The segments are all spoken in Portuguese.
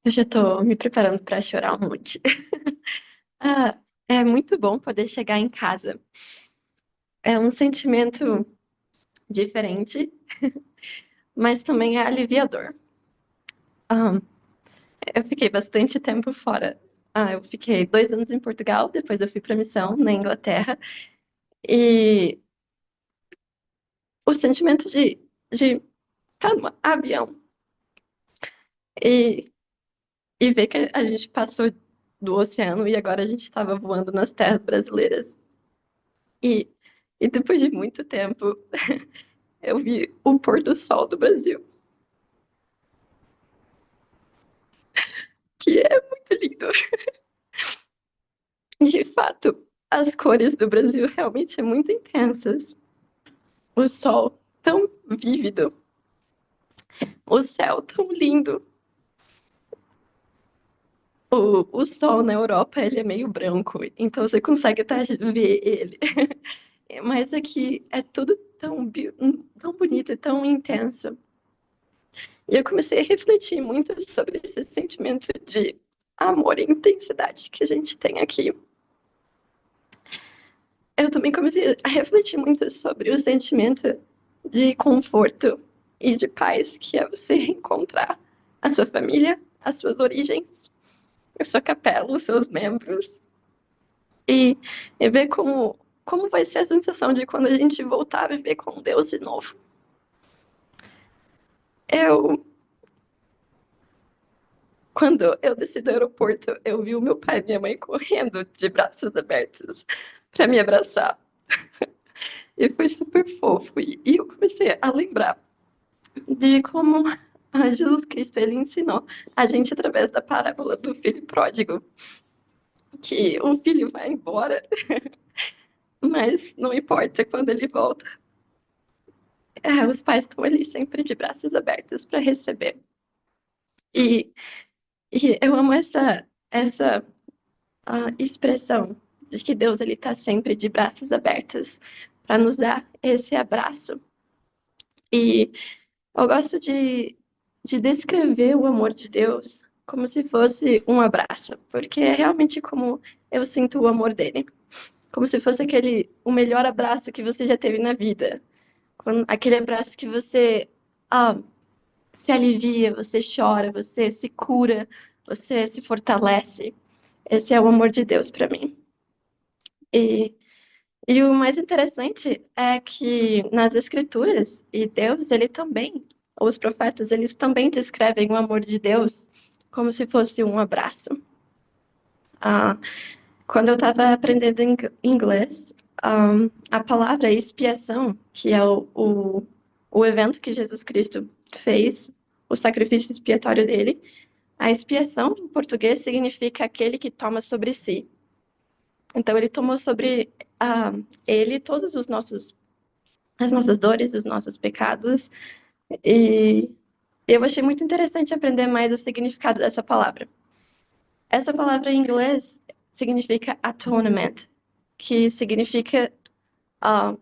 Eu já tô me preparando pra chorar um monte. Ah, é muito bom poder chegar em casa. É um sentimento diferente, mas também é aliviador. Ah, eu fiquei bastante tempo fora. Eu fiquei 2 anos em Portugal, depois eu fui pra missão na Inglaterra. E o sentimento de estar no avião e, e ver que a gente passou do oceano e agora a gente estava voando nas terras brasileiras. E, e depois de muito tempo, eu vi o pôr do sol do Brasil, que é muito lindo. De fato, as cores do Brasil realmente são muito intensas. O sol tão vívido, o céu tão lindo. O sol na Europa ele é meio branco, então você consegue até ver ele. Mas aqui é tudo tão bonito e tão intenso. E eu comecei a refletir muito sobre esse sentimento de amor e intensidade que a gente tem aqui. Eu também comecei a refletir muito sobre o sentimento de conforto e de paz que é você reencontrar a sua família, as suas origens, a sua capela, os seus membros e, e ver como vai ser a sensação de quando a gente voltar a viver com Deus de novo. Eu, quando eu desci do aeroporto, eu vi o meu pai e minha mãe correndo de braços abertos para me abraçar. E foi super fofo. E eu comecei a lembrar de como Jesus Cristo ele ensinou a gente através da parábola do filho pródigo, que um filho vai embora, mas não importa quando ele volta. Os pais estão ali sempre de braços abertos para receber. E, e eu amo essa expressão de que Deus ele está sempre de braços abertos para nos dar esse abraço. E eu gosto de descrever o amor de Deus como se fosse um abraço, porque é realmente como eu sinto o amor dele. Como se fosse o melhor abraço que você já teve na vida. Aquele abraço que você ah, se alivia, você chora, você se cura, você se fortalece. Esse é o amor de Deus para mim. E, e o mais interessante é que nas Escrituras, e Deus, ele também, os profetas, eles também descrevem o amor de Deus como se fosse um abraço. Ah, quando eu estava aprendendo inglês, a palavra expiação, que é o evento que Jesus Cristo fez, o sacrifício expiatório dele, a expiação em português significa aquele que toma sobre si. Então ele tomou sobre ele todos as nossas dores, os nossos pecados, e eu achei muito interessante aprender mais o significado dessa palavra. Essa palavra em inglês significa atonement, que significa uh,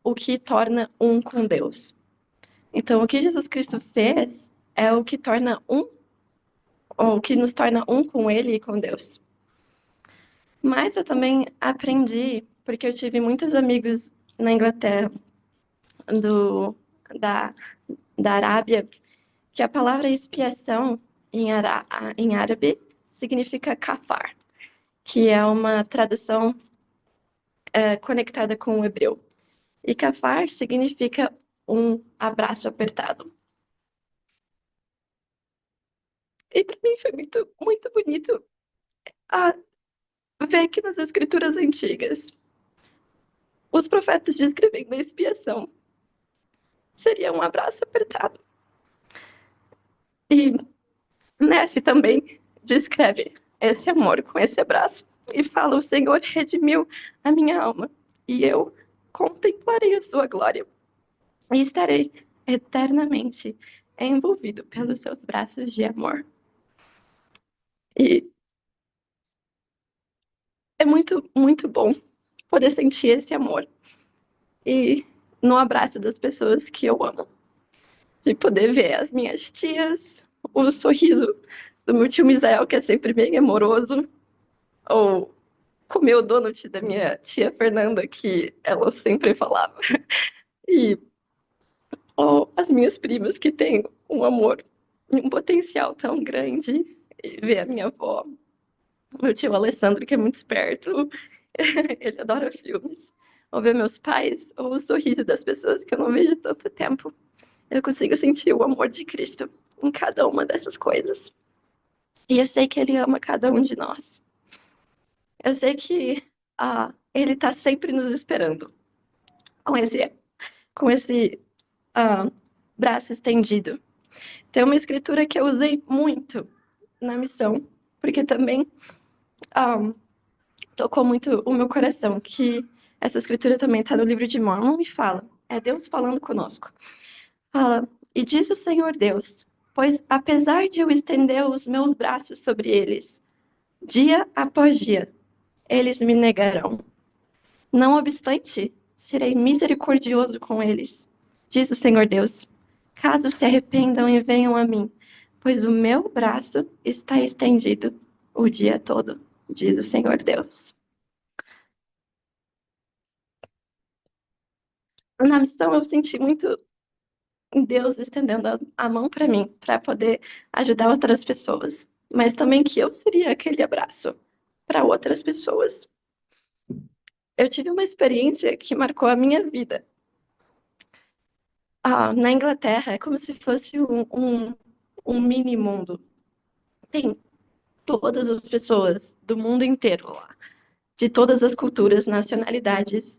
o que torna um com Deus. Então, o que Jesus Cristo fez é o que torna um, ou o que nos torna um com Ele e com Deus. Mas eu também aprendi, porque eu tive muitos amigos na Inglaterra, do, da, da Arábia, que a palavra expiação em árabe significa kafar, que é uma tradução conectada com o hebreu. E kafar significa um abraço apertado. E para mim foi muito, muito bonito a ver que nas escrituras antigas os profetas descrevendo a expiação seria um abraço apertado. E Nefe também descreve esse amor com esse abraço e fala: O Senhor redimiu a minha alma e eu contemplarei a sua glória e estarei eternamente envolvido pelos seus braços de amor. E é muito, muito bom poder sentir esse amor e no abraço das pessoas que eu amo. De poder ver as minhas tias, o sorriso do meu tio Misael, que é sempre bem amoroso, ou comer o donut da minha tia Fernanda, que ela sempre falava, e ou as minhas primas, que têm um amor e um potencial tão grande, e ver a minha avó, meu tio Alessandro, que é muito esperto, ele adora filmes, ou ver meus pais, ou o sorriso das pessoas que eu não vejo há tanto tempo. Eu consigo sentir o amor de Cristo em cada uma dessas coisas. E eu sei que Ele ama cada um de nós. Eu sei que Ele está sempre nos esperando com esse ah, braço estendido. Tem uma escritura que eu usei muito na missão, porque também ah, tocou muito o meu coração, que essa escritura também está no livro de Mormon e fala, é Deus falando conosco. Fala, e diz o Senhor Deus, pois apesar de eu estender os meus braços sobre eles, dia após dia, eles me negarão. Não obstante, serei misericordioso com eles, diz o Senhor Deus, caso se arrependam e venham a mim, pois o meu braço está estendido o dia todo, diz o Senhor Deus. Na missão eu senti muito Deus estendendo a mão para mim, para poder ajudar outras pessoas, mas também que eu seria aquele abraço para outras pessoas. Eu tive uma experiência que marcou a minha vida. Na Inglaterra é como se fosse um mini mundo. Tem todas as pessoas do mundo inteiro lá, de todas as culturas, nacionalidades.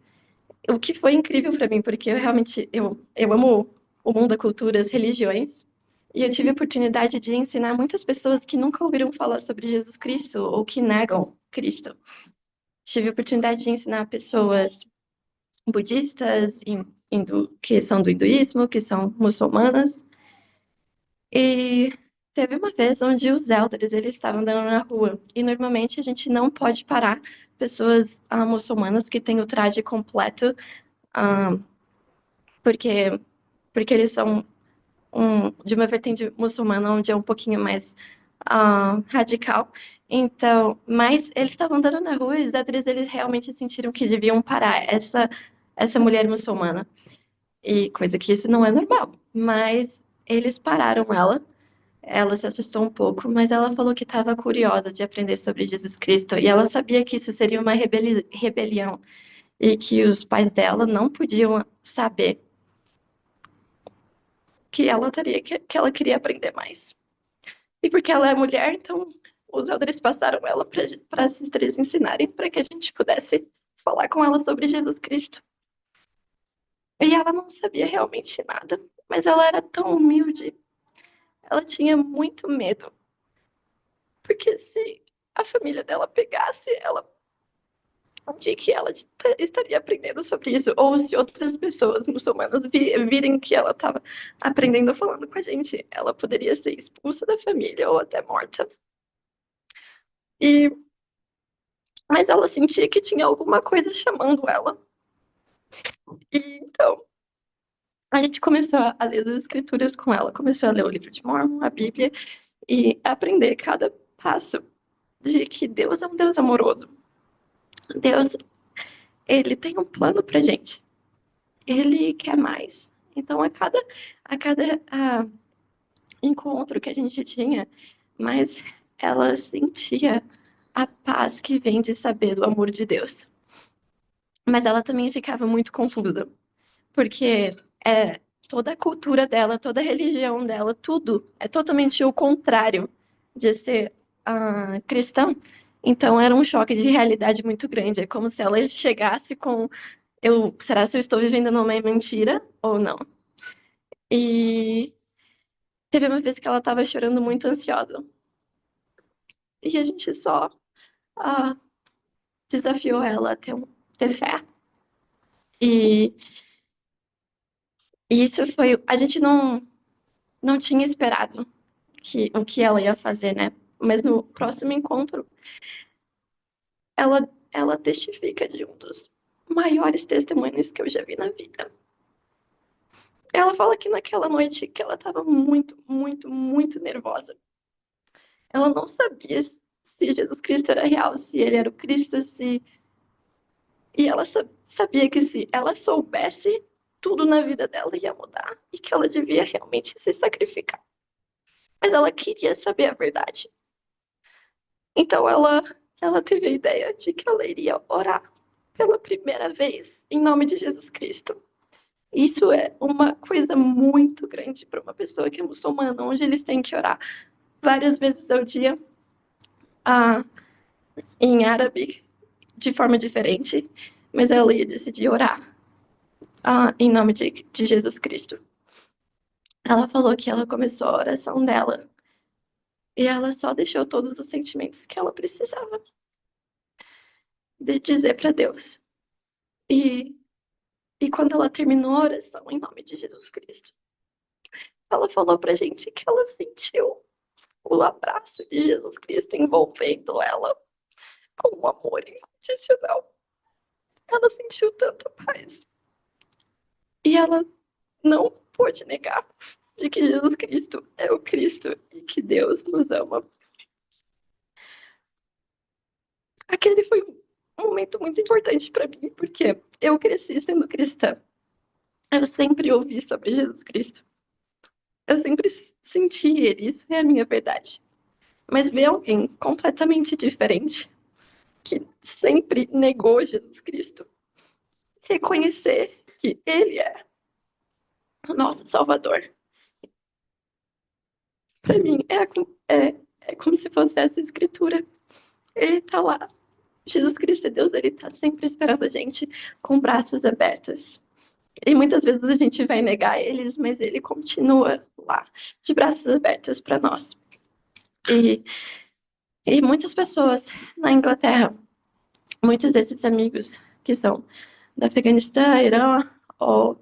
O que foi incrível para mim, porque eu realmente eu amo o mundo da cultura, as religiões, e eu tive a oportunidade de ensinar muitas pessoas que nunca ouviram falar sobre Jesus Cristo ou que negam Cristo. Tive a oportunidade de ensinar pessoas budistas, que são do hinduísmo, que são muçulmanas, e teve uma vez onde os elders eles estavam andando na rua, e normalmente a gente não pode parar pessoas muçulmanas que têm o traje completo, ah, porque eles são de uma vertente muçulmana onde é um pouquinho mais radical. Então, mas eles estavam andando na rua e os atores eles realmente sentiram que deviam parar essa mulher muçulmana. E coisa que isso não é normal. Mas eles pararam ela. Ela se assustou um pouco, mas ela falou que estava curiosa de aprender sobre Jesus Cristo. E ela sabia que isso seria uma rebelião. E que os pais dela não podiam saber que ela teria que ela queria aprender mais. E porque ela é mulher, então os elders passaram ela para esses três ensinarem para que a gente pudesse falar com ela sobre Jesus Cristo. E ela não sabia realmente nada, mas ela era tão humilde. Ela tinha muito medo. Porque se a família dela pegasse ela de que ela estaria aprendendo sobre isso, ou se outras pessoas muçulmanas virem que ela estava aprendendo falando com a gente, ela poderia ser expulsa da família ou até morta. E mas ela sentia que tinha alguma coisa chamando ela. E então a gente começou a ler as escrituras com ela, começou a ler o livro de Mormon, a Bíblia, e aprender cada passo de que Deus é um Deus amoroso. Deus, ele tem um plano pra gente. Ele quer mais. Então, a cada encontro que a gente tinha, mais ela sentia a paz que vem de saber do amor de Deus. Mas ela também ficava muito confusa, porque toda a cultura dela, toda a religião dela, tudo é totalmente o contrário de ser cristã. Então era um choque de realidade muito grande. É como se ela chegasse com será que eu estou vivendo numa mentira ou não? E teve uma vez que ela estava chorando muito ansiosa. E a gente só ah, desafiou ela a ter fé. E, e isso foi. A gente não tinha esperado o que ela ia fazer, né? Mas no próximo encontro, ela testifica de um dos maiores testemunhos que eu já vi na vida. Ela fala que naquela noite que ela estava muito, muito, muito nervosa. Ela não sabia se Jesus Cristo era real, se ele era o Cristo, se... E ela sabia que se ela soubesse, tudo na vida dela ia mudar e que ela devia realmente se sacrificar. Mas ela queria saber a verdade. Então ela teve a ideia de que ela iria orar pela primeira vez em nome de Jesus Cristo. Isso é uma coisa muito grande para uma pessoa que é muçulmana, onde eles têm que orar várias vezes ao dia, ah, em árabe, de forma diferente, mas ela ia decidir orar em nome de Jesus Cristo. Ela falou que ela começou a oração dela e ela só deixou todos os sentimentos que ela precisava de dizer para Deus. E, e quando ela terminou a oração em nome de Jesus Cristo, ela falou pra gente que ela sentiu o abraço de Jesus Cristo envolvendo ela com um amor incondicional. Ela sentiu tanta paz. E ela não pôde negar de que Jesus Cristo é o Cristo e que Deus nos ama. Aquele foi um momento muito importante para mim, porque eu cresci sendo cristã. Eu sempre ouvi sobre Jesus Cristo. Eu sempre senti ele, isso é a minha verdade. Mas ver alguém completamente diferente, que sempre negou Jesus Cristo, reconhecer que ele é o nosso Salvador, para mim é como se fosse essa escritura. Ele está lá. Jesus Cristo é Deus, ele está sempre esperando a gente com braços abertos. E muitas vezes a gente vai negar eles, mas ele continua lá, de braços abertos para nós. E, e muitas pessoas na Inglaterra, muitos desses amigos que são do Afeganistão, Irã, ou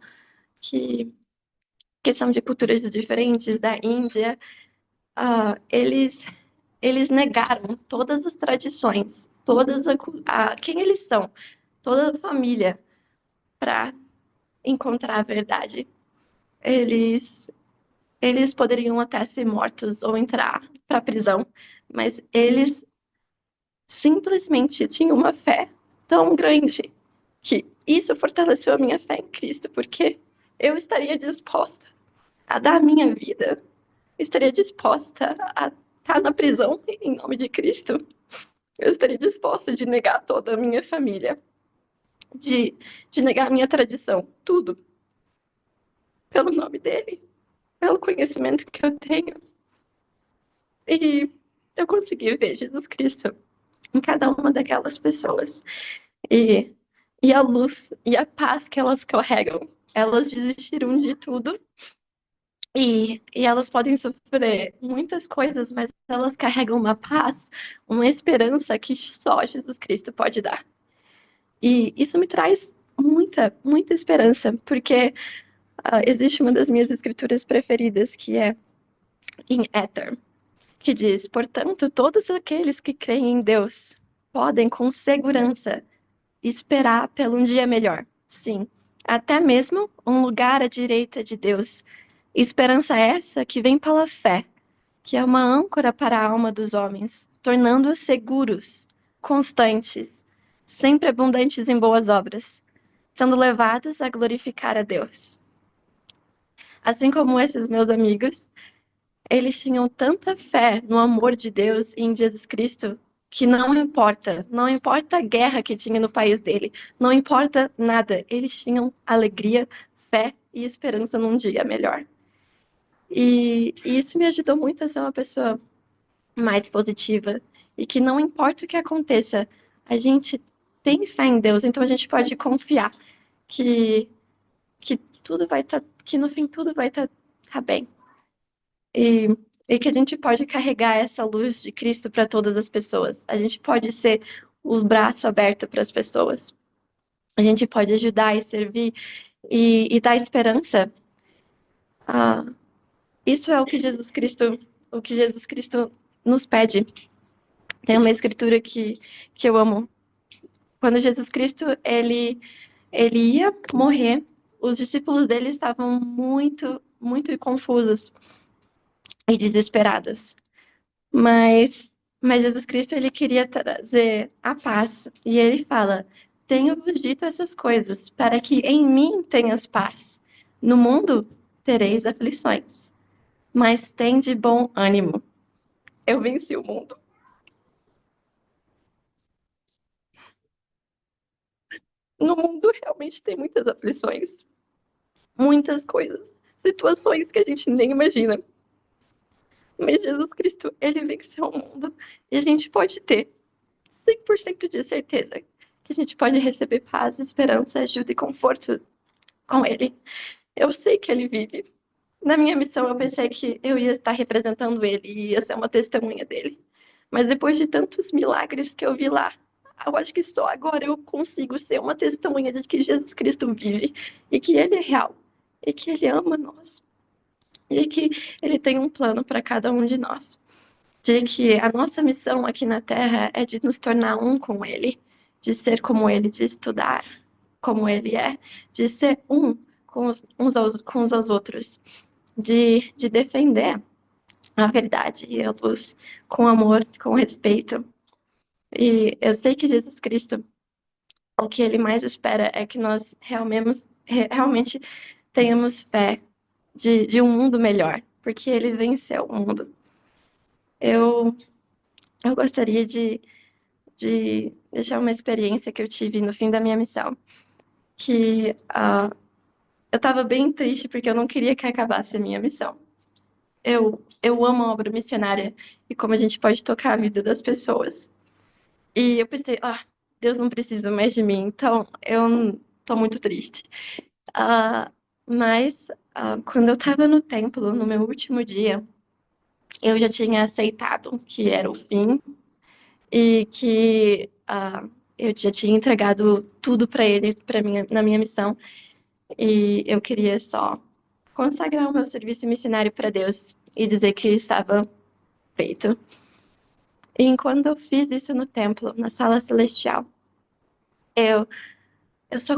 que são de culturas diferentes, da Índia, eles negaram todas as tradições, quem eles são, toda a família, para encontrar a verdade. Eles, eles poderiam até ser mortos ou entrar para a prisão, mas eles simplesmente tinham uma fé tão grande que isso fortaleceu a minha fé em Cristo, porque eu estaria disposta a dar a minha vida, estaria disposta a estar na prisão em nome de Cristo. Eu estaria disposta de negar toda a minha família, de, de negar a minha tradição, tudo, pelo nome dele, pelo conhecimento que eu tenho. E eu consegui ver Jesus Cristo em cada uma daquelas pessoas. E, e a luz e a paz que elas carregam. Elas desistiram de tudo e elas podem sofrer muitas coisas, mas elas carregam uma paz, uma esperança que só Jesus Cristo pode dar. E isso me traz muita, muita esperança, porque existe uma das minhas escrituras preferidas, que é em Éter, que diz: portanto, todos aqueles que creem em Deus podem com segurança esperar pelo um dia melhor. Sim, até mesmo um lugar à direita de Deus. Esperança essa que vem pela fé, que é uma âncora para a alma dos homens, tornando-os seguros, constantes, sempre abundantes em boas obras, sendo levados a glorificar a Deus. Assim como esses meus amigos, eles tinham tanta fé no amor de Deus e em Jesus Cristo que não importa a guerra que tinha no país dele, não importa nada, eles tinham alegria, fé e esperança num dia melhor. E isso me ajudou muito a ser uma pessoa mais positiva e que não importa o que aconteça, a gente tem fé em Deus, então a gente pode confiar que que tudo vai estar, que no fim tudo vai tá bem. E, e que a gente pode carregar essa luz de Cristo para todas as pessoas. A gente pode ser o braço aberto para as pessoas. A gente pode ajudar e servir e dar esperança. Ah, isso é o que Jesus Cristo nos pede. Tem uma escritura que eu amo. Quando Jesus Cristo ele ia morrer os discípulos dele estavam muito, muito confusos e desesperados. Mas, mas Jesus Cristo, ele queria trazer a paz. E ele fala: tenho-vos dito essas coisas, para que em mim tenhas paz. No mundo tereis aflições, mas tende bom ânimo. Eu venci o mundo. No mundo realmente tem muitas aflições, muitas coisas, situações que a gente nem imagina. Mas Jesus Cristo, ele venceu o mundo. E a gente pode ter 100% de certeza que a gente pode receber paz, esperança, ajuda e conforto com ele. Eu sei que ele vive. Na minha missão, eu pensei que eu ia estar representando ele e ia ser uma testemunha dele. Mas depois de tantos milagres que eu vi lá, eu acho que só agora eu consigo ser uma testemunha de que Jesus Cristo vive e que ele é real e que ele ama nós e que ele tem um plano para cada um de nós. De que a nossa missão aqui na Terra é de nos tornar um com ele, de ser como ele, de estudar como ele é, de ser um com os outros, de defender a verdade e a luz com amor, com respeito. E eu sei que Jesus Cristo, o que ele mais espera é que nós realmente tenhamos fé de um mundo melhor, porque ele venceu o mundo. Eu, eu gostaria de deixar uma experiência que eu tive no fim da minha missão, que eu estava bem triste porque eu não queria que acabasse a minha missão. Eu amo a obra missionária e como a gente pode tocar a vida das pessoas. E eu pensei, Deus não precisa mais de mim, então eu tô muito triste. Ah, mas quando eu estava no templo, no meu último dia, eu já tinha aceitado que era o fim e que eu já tinha entregado tudo para ele, na minha missão, e eu queria só consagrar o meu serviço missionário para Deus e dizer que estava feito. E enquanto eu fiz isso no templo, na sala celestial, eu, eu, só,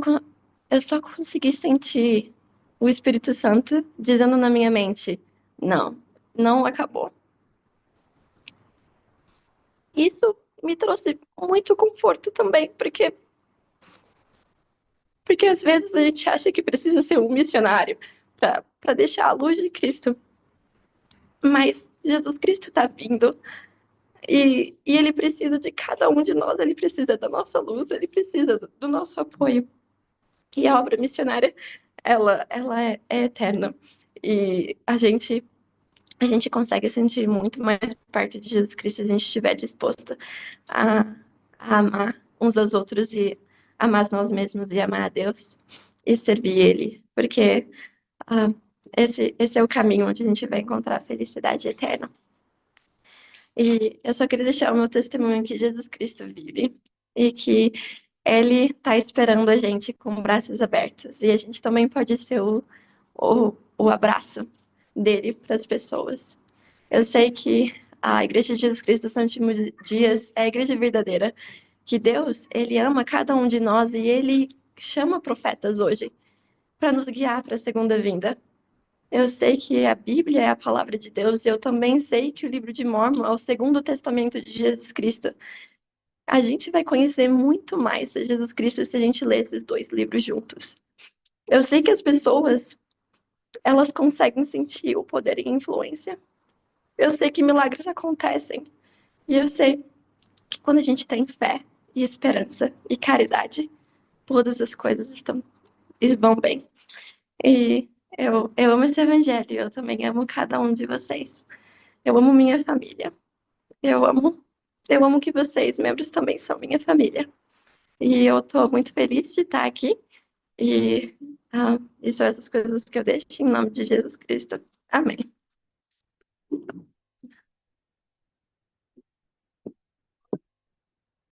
eu só consegui sentir o Espírito Santo dizendo na minha mente: não, não acabou. Isso me trouxe muito conforto também, porque às vezes a gente acha que precisa ser um missionário para deixar a luz de Cristo. Mas Jesus Cristo está vindo e ele precisa de cada um de nós, ele precisa da nossa luz, ele precisa do nosso apoio. E a obra missionária, ela é eterna. E a gente consegue sentir muito mais perto de Jesus Cristo se a gente estiver disposto a, a amar uns aos outros e amar nós mesmos e amar a Deus e servir Ele. Porque ah, esse é o caminho onde a gente vai encontrar a felicidade eterna. E eu só queria deixar o meu testemunho que Jesus Cristo vive e que Ele está esperando a gente com braços abertos. E a gente também pode ser o abraço dele para as pessoas. Eu sei que a Igreja de Jesus Cristo dos Últimos Dias é a igreja verdadeira, que Deus, Ele ama cada um de nós e Ele chama profetas hoje para nos guiar para a segunda vinda. Eu sei que a Bíblia é a palavra de Deus e eu também sei que o livro de Mórmon é o segundo testamento de Jesus Cristo. A gente vai conhecer muito mais de Jesus Cristo se a gente ler esses dois livros juntos. Eu sei que as pessoas, elas conseguem sentir o poder e a influência. Eu sei que milagres acontecem. E eu sei que quando a gente tem fé e esperança e caridade, todas as coisas vão bem. E eu amo esse evangelho, eu também amo cada um de vocês. Eu amo minha família. Eu amo, eu amo que vocês, membros, também são minha família. E eu estou muito feliz de estar aqui. E são essas coisas que eu deixo em nome de Jesus Cristo. Amém.